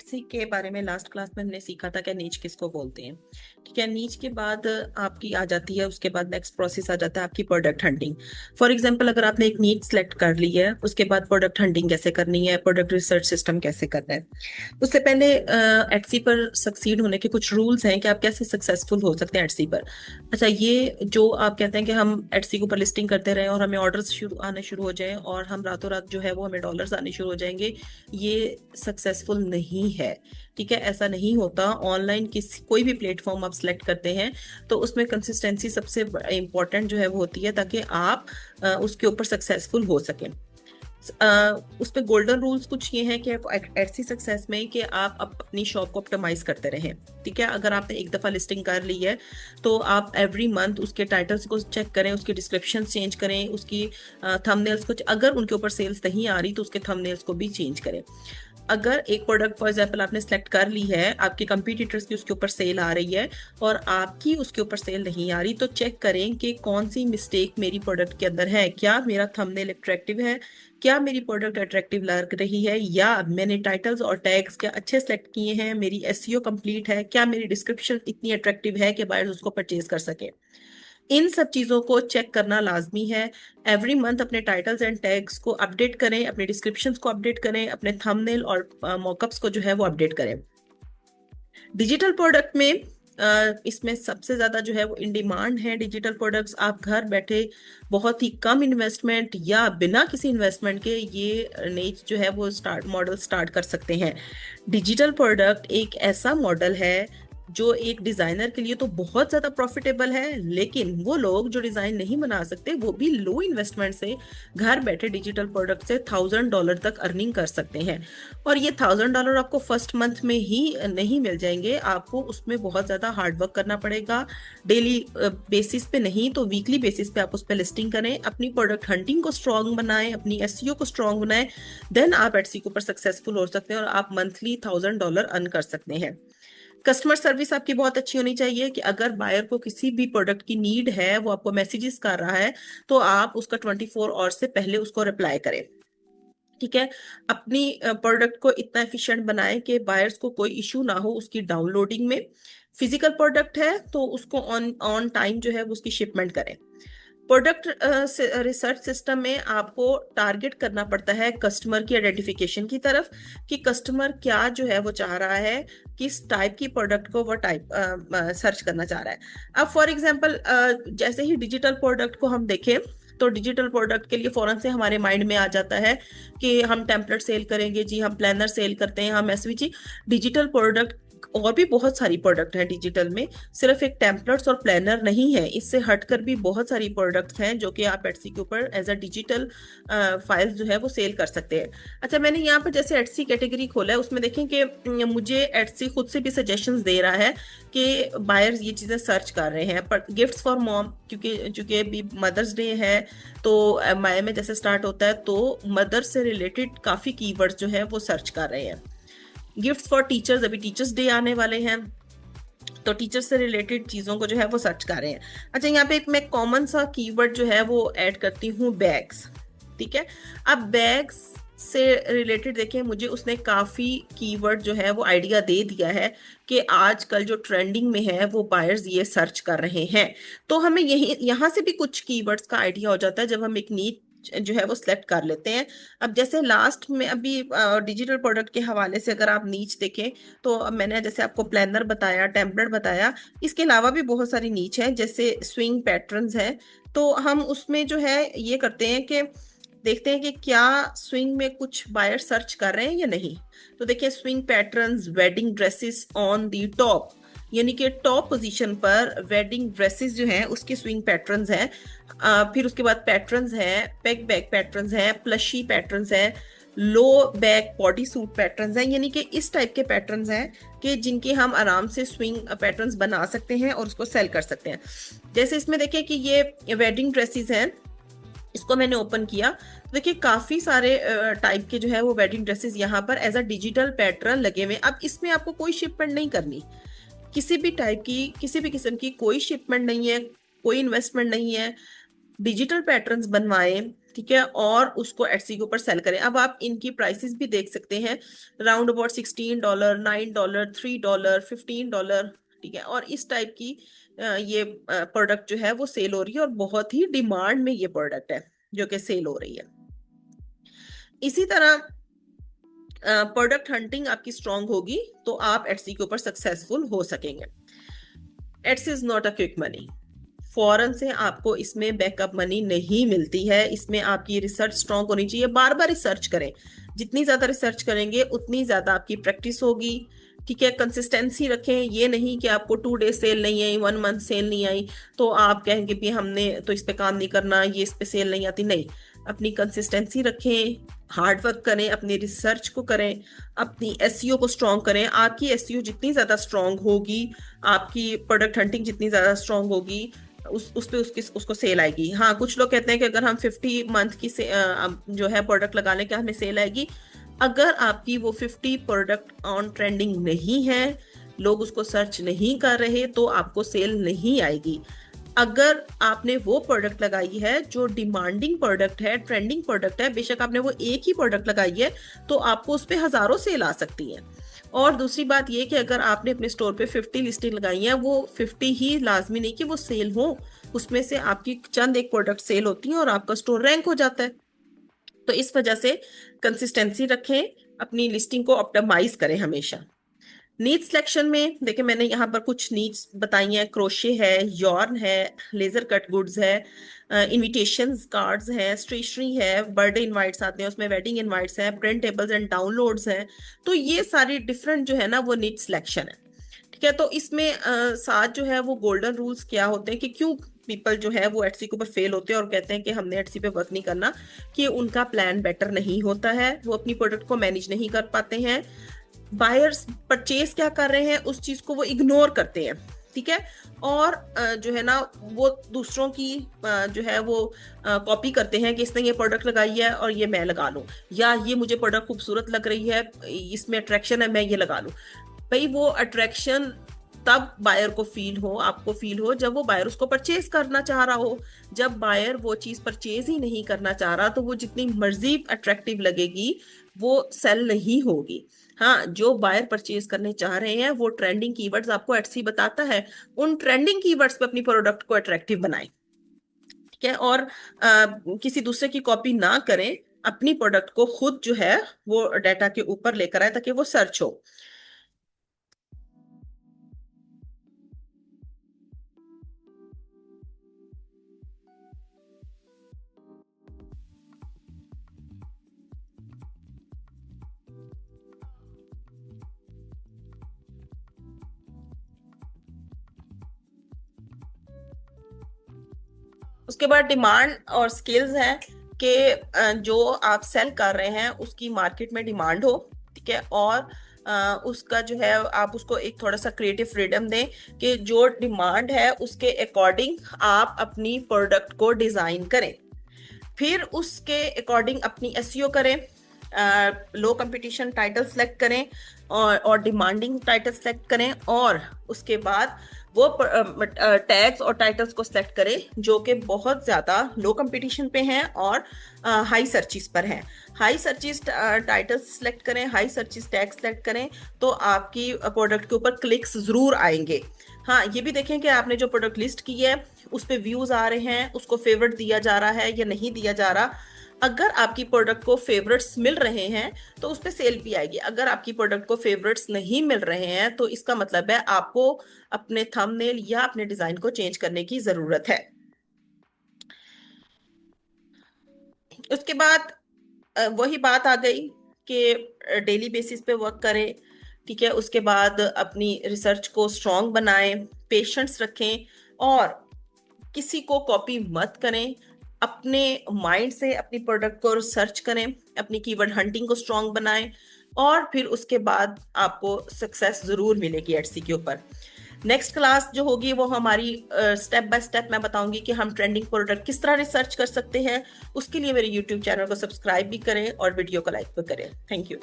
Etsy के बारे में लास्ट क्लास में हमने सीखा था कि नीच किसको बोलते हैं। ठीक है, नीच के बाद आपकी आ जाती है, उसके बाद नेक्स्ट प्रोसेस आ जाता है आपकी प्रोडक्ट हंटिंग। फॉर एग्जांपल, अगर आपने एक नीच सेलेक्ट कर ली है, उसके बाद प्रोडक्ट हंटिंग कैसे करनी है, प्रोडक्ट रिसर्च सिस्टम कैसे करना है। उससे पहले एटसी पर सक्सीड होने के कुछ रूल्स हैं कि आप कैसे सक्सेसफुल हो सकते हैं एटसी पर। अच्छा, ये जो आप कहते हैं कि हम एटसी के ऊपर लिस्टिंग करते रहें और हमें ऑर्डर्स आने शुरू हो जाएं और हम रातों रात जो है वो हमें डॉलर्स आने शुरू हो जाएंगे, ये सक्सेसफुल नहीं है। ठीक है, ऐसा नहीं होता। ऑनलाइन कोई भी प्लेटफॉर्म आप सिलेक्ट करते हैं तो उसमें कंसिस्टेंसी सबसे इंपॉर्टेंट जो है वो होती है, ताकि आप उसके ऊपर सक्सेसफुल हो सकें। उसमें गोल्डन रूल्स कुछ ये हैं कि एटसी सक्सेस में कि आप अपनी शॉप को ऑप्टिमाइज करते रहें। ठीक है, अगर आपने एक दफ़ा लिस्टिंग कर ली है तो आप एवरी मंथ उसके टाइटल्स को चेक करें, उसकी डिस्क्रिप्शन चेंज करें, उसकी थंबनेल्स को, अगर उनके ऊपर सेल्स नहीं आ रही तो उसके थंबनेल्स को भी चेंज करें। अगर एक प्रोडक्ट फॉर एग्जांपल आपने सेलेक्ट कर ली है, आपके कंपटीटर्स की उसके ऊपर सेल आ रही है और आपकी उसके ऊपर सेल नहीं आ रही, तो चेक करें कि कौन सी मिस्टेक मेरी प्रोडक्ट के अंदर है। क्या मेरा थंबनेल अट्रैक्टिव है, क्या मेरी प्रोडक्ट अट्रैक्टिव लग रही है, या मैंने टाइटल्स और टैग्स क्या अच्छे सेलेक्ट किए हैं, मेरी एसईओ कंप्लीट है, क्या मेरी डिस्क्रिप्शन इतनी अट्रैक्टिव है कि बायर्स उसको परचेज कर सके। इन सब चीजों को चेक करना लाजमी है। एवरी मंथ अपने टाइटल्स एंड टैग्स को अपडेट करें, अपने डिस्क्रिप्शंस को अपडेट करें, अपने थंबनेल और मॉकअप्स को जो है वो अपडेट करें। डिजिटल प्रोडक्ट में इसमें सबसे ज्यादा जो है वो इन डिमांड है डिजिटल प्रोडक्ट्स। आप घर बैठे बहुत ही कम इन्वेस्टमेंट या बिना किसी इन्वेस्टमेंट के ये नीच जो है वो मॉडल स्टार्ट कर सकते हैं। डिजिटल प्रोडक्ट एक ऐसा मॉडल है जो एक डिजाइनर के लिए तो बहुत ज्यादा प्रॉफिटेबल है, लेकिन वो लोग जो डिजाइन नहीं बना सकते वो भी लो इन्वेस्टमेंट से घर बैठे डिजिटल प्रोडक्ट से $1000 तक अर्निंग कर सकते हैं। और ये $1000 आपको फर्स्ट मंथ में ही नहीं मिल जाएंगे, आपको उसमें बहुत ज्यादा हार्ड वर्क करना पड़ेगा। डेली बेसिस पे नहीं तो वीकली बेसिस पे आप उस पर लिस्टिंग करें, अपनी प्रोडक्ट हंटिंग को स्ट्रॉन्ग बनाएं, अपनी एसईओ को स्ट्रॉन्ग बनाएं, देन आप एटसी के ऊपर सक्सेसफुल हो सकते हैं और आप मंथली $1000 अर्न कर सकते हैं। कस्टमर सर्विस आपकी बहुत अच्छी होनी चाहिए कि अगर बायर को किसी भी प्रोडक्ट की नीड है, वो आपको मैसेजेस कर रहा है, तो आप उसका 24 आवर से पहले उसको रिप्लाई करें। ठीक है, अपनी प्रोडक्ट को इतना एफिशिएंट बनाएं कि बायर्स को कोई इशू ना हो उसकी डाउनलोडिंग में। फिजिकल प्रोडक्ट है तो उसको ऑन ऑन टाइम जो है वो उसकी शिपमेंट करें। प्रोडक्ट रिसर्च सिस्टम में आपको टारगेट करना पड़ता है कस्टमर की आइडेंटिफिकेशन की तरफ, कि कस्टमर क्या जो है वो चाह रहा है, किस टाइप की प्रोडक्ट को वो टाइप सर्च करना चाह रहा है। अब फॉर एग्जांपल, जैसे ही डिजिटल प्रोडक्ट को हम देखें तो डिजिटल प्रोडक्ट के लिए फौरन से हमारे माइंड में आ जाता है कि हम टेम्पलेट सेल करेंगे जी, हम प्लानर सेल करते हैं, हम एसवीजी। डिजिटल प्रोडक्ट और भी बहुत सारी प्रोडक्ट हैं डिजिटल में, सिर्फ एक टेम्पलेट्स और प्लानर नहीं है, इससे हटकर भी बहुत सारी प्रोडक्ट्स हैं जो कि आप एटसी के ऊपर एज अ डिजिटल फाइल जो है वो सेल कर सकते हैं। अच्छा, मैंने यहाँ पर जैसे एटसी कैटेगरी खोला है, उसमें देखें कि मुझे एटसी खुद से भी सजेशंस दे रहा है कि बायर्स ये चीज़ें सर्च कर रहे हैं। पर गिफ्ट्स फॉर मॉम, क्योंकि चूंकि अभी मदर्स डे है तो माय में जैसे स्टार्ट होता है तो मदर से रिलेटेड काफ़ी कीवर्ड्स जो है वो सर्च कर रहे हैं। गिफ्ट्स फॉर टीचर्स, अभी टीचर्स डे आने वाले हैं तो टीचर से रिलेटेड चीज़ों को जो है वो सर्च कर रहे हैं। अच्छा, यहाँ पे एक मैं कॉमन सा कीवर्ड जो है वो ऐड करती हूँ, बैग्स। ठीक है, अब बैग्स से रिलेटेड देखिए, मुझे उसने काफ़ी कीवर्ड जो है वो आइडिया दे दिया है कि आजकल जो ट्रेंडिंग में है वो बायर्स ये सर्च कर रहे हैं। तो हमें यही यहाँ से भी कुछ कीवर्ड्स का आइडिया हो जाता है जब हम एक नीट जो है वो सिलेक्ट कर लेते हैं। अब जैसे लास्ट में अभी डिजिटल प्रोडक्ट के हवाले से अगर आप नीच देखें तो अब मैंने जैसे आपको प्लानर बताया, टेम्पलेट बताया, इसके अलावा भी बहुत सारी नीच है जैसे स्विंग पैटर्न्स है। तो हम उसमें जो है ये करते हैं कि देखते हैं कि क्या स्विंग में कुछ बायर सर्च कर रहे हैं या नहीं। तो देखिए, swing patterns, wedding dresses on the top, यानी कि टॉप पोजीशन पर वेडिंग ड्रेसेस जो हैं उसके स्विंग पैटर्न्स हैं। फिर उसके बाद पैटर्न्स हैं, पेग बैग पैटर्न्स हैं, प्लशी पैटर्न्स हैं, low back body suit patterns हैं, यानी कि इस टाइप के पैटर्न्स हैं कि जिनके हम आराम से स्विंग पैटर्न्स बना सकते हैं और उसको सेल कर सकते हैं। जैसे इसमें देखिए कि ये वेडिंग ड्रेसेस हैं, इसको मैंने ओपन किया तो देखिए काफी सारे टाइप के जो है वो वेडिंग ड्रेसेस यहाँ पर एज अ डिजिटल पैटर्न लगे हुए। अब इसमें आपको कोई शिपमेंट नहीं करनी, किसी भी टाइप की, किसी भी किस्म की कोई शिपमेंट नहीं है, कोई इन्वेस्टमेंट नहीं है। डिजिटल पैटर्न्स बनवाएं, ठीक है, और उसको एटसी के ऊपर सेल करें। अब आप इनकी प्राइसेस भी देख सकते हैं, राउंड अबाउट $16, $9, $3, $15। ठीक है, और इस टाइप की ये प्रोडक्ट जो है वो सेल हो रही है, और बहुत ही डिमांड में ये प्रोडक्ट है जो कि सेल हो रही है। इसी तरह प्रोडक्ट हंटिंग आपकी स्ट्रांग होगी तो आप एटसी के ऊपर सक्सेसफुल हो सकेंगे। Etsy is not a quick money. फौरन से आपको इसमें बैकअप मनी नहीं मिलती है। इसमें आपकी रिसर्च स्ट्रांग होनी चाहिए, बार बार रिसर्च करें। जितनी ज्यादा रिसर्च करेंगे उतनी ज्यादा आपकी प्रैक्टिस होगी। ठीक है, कंसिस्टेंसी रखें। ये नहीं कि आपको 2 डे सेल नहीं आई, 1 मंथ सेल नहीं आई तो आप कहेंगे भी हमने तो इस पे काम नहीं करना, ये इस पे सेल नहीं आती। नहीं, अपनी कंसिस्टेंसी रखें, हार्ड वर्क करें, अपनी रिसर्च को करें, अपनी एसईओ को स्ट्रांग करें। आपकी एसईओ जितनी ज्यादा स्ट्रांग होगी, आपकी प्रोडक्ट हंटिंग जितनी ज्यादा स्ट्रांग होगी, उस पे उसको सेल आएगी। हाँ, कुछ लोग कहते हैं कि अगर हम 50 मंथ की जो है प्रोडक्ट लगा लें क्या हमें सेल आएगी। अगर आपकी वो 50 प्रोडक्ट ऑन ट्रेंडिंग नहीं है, लोग उसको सर्च नहीं कर रहे, तो आपको सेल नहीं आएगी। अगर आपने वो प्रोडक्ट लगाई है जो डिमांडिंग प्रोडक्ट है, ट्रेंडिंग प्रोडक्ट है, बेशक आपने वो एक ही प्रोडक्ट लगाई है, तो आपको उस पे हजारों सेल आ सकती है। और दूसरी बात ये कि अगर आपने अपने स्टोर पे 50 लिस्टिंग लगाई है, वो 50 ही लाजमी नहीं कि वो सेल हो, उसमें से आपकी चंद एक प्रोडक्ट सेल होती है और आपका स्टोर रैंक हो जाता है। तो इस वजह से कंसिस्टेंसी रखें, अपनी लिस्टिंग को ऑप्टिमाइज करें हमेशा। नीड सिलेक्शन में देखिए, मैंने यहाँ पर कुछ नीड्स बताई हैं। क्रोशे है, यॉर्न है, लेजर कट गुड्स है, इनविटेशन कार्ड्स हैं, स्टेशनरी है, बर्थडे इनवाइट्स आते हैं उसमें, वेडिंग इनवाइट्स हैं, प्रिंटेबल्स एंड डाउनलोड्स हैं। तो ये सारी डिफरेंट जो है ना वो नीड सिलेक्शन है। ठीक है, तो इसमें साथ जो है वो गोल्डन रूल्स क्या होते हैं कि क्यों पीपल जो है वो एटसी के ऊपर फेल होते हैं और कहते हैं कि हमने एटसी पे वर्क नहीं करना, कि उनका प्लान बेटर नहीं होता है, वो अपनी प्रोडक्ट को मैनेज नहीं कर पाते हैं। बायर्स परचेज क्या कर रहे हैं उस चीज को वो इग्नोर करते हैं। ठीक है, और जो है ना वो दूसरों की जो है वो कॉपी करते हैं कि इसने ये प्रोडक्ट लगाई है और ये मैं लगा लूं, या ये मुझे प्रोडक्ट खूबसूरत लग रही है, इसमें अट्रैक्शन है, मैं ये लगा लूं। भाई वो अट्रैक्शन तब बायर को फील हो, आपको फील हो, जब वो बायर उसको परचेज करना चाह रहा हो। जब बायर वो चीज परचेज ही नहीं करना चाह रहा तो वो जितनी मर्जी अट्रैक्टिव लगेगी वो सेल नहीं होगी। हाँ, जो बायर परचेज करने चाह रहे हैं वो ट्रेंडिंग कीवर्ड्स आपको एटसी बताता है, उन ट्रेंडिंग कीवर्ड्स पे अपनी प्रोडक्ट को अट्रैक्टिव बनाएं। ठीक है, और किसी दूसरे की कॉपी ना करें, अपनी प्रोडक्ट को खुद जो है वो डाटा के ऊपर लेकर आए ताकि वो सर्च हो। उसके बाद डिमांड और स्किल्स हैं कि जो आप सेल कर रहे हैं उसकी मार्केट में डिमांड हो। ठीक है, और उसका जो है आप उसको एक थोड़ा सा क्रिएटिव फ्रीडम दें कि जो डिमांड है उसके अकॉर्डिंग आप अपनी प्रोडक्ट को डिजाइन करें। फिर उसके अकॉर्डिंग अपनी एसईओ करें, लो कंपटीशन टाइटल सेलेक्ट करें और डिमांडिंग टाइटल सेलेक्ट करें, और उसके बाद वो टैग्स और टाइटल्स को सिलेक्ट करें जो कि बहुत ज्यादा लो कंपटीशन पे हैं और हाई सर्चिस पर हैं। हाई सर्चिस टाइटल्स सिलेक्ट करें, हाई सर्चिस टैग सिलेक्ट करें, तो आपकी प्रोडक्ट के ऊपर क्लिक्स जरूर आएंगे। हाँ, ये भी देखें कि आपने जो प्रोडक्ट लिस्ट की है उस पे व्यूज आ रहे हैं, उसको फेवरेट दिया जा रहा है या नहीं दिया जा रहा। अगर आपकी प्रोडक्ट को फेवरेट्स मिल रहे हैं तो उस पे सेल भी आएगी। अगर आपकी प्रोडक्ट को फेवरेट्स नहीं मिल रहे हैं तो इसका मतलब है आपको अपने थंबनेल या अपने डिजाइन को चेंज करने की जरूरत है। उसके बाद वही बात आ गई कि डेली बेसिस पे वर्क करें। ठीक है, उसके बाद अपनी रिसर्च को स्ट्रांग बनाएं, पेशेंस रखें, और किसी को कॉपी मत करें। अपने माइंड से अपनी प्रोडक्ट को रिसर्च करें, अपनी कीवर्ड हंटिंग को स्ट्रांग बनाएं, और फिर उसके बाद आपको सक्सेस जरूर मिलेगी एटसी के ऊपर। नेक्स्ट क्लास जो होगी वो हमारी स्टेप बाय स्टेप मैं बताऊंगी कि हम ट्रेंडिंग प्रोडक्ट किस तरह रिसर्च कर सकते हैं। उसके लिए मेरे यूट्यूब चैनल को सब्सक्राइब भी करें और वीडियो को लाइक भी करें। Thank you.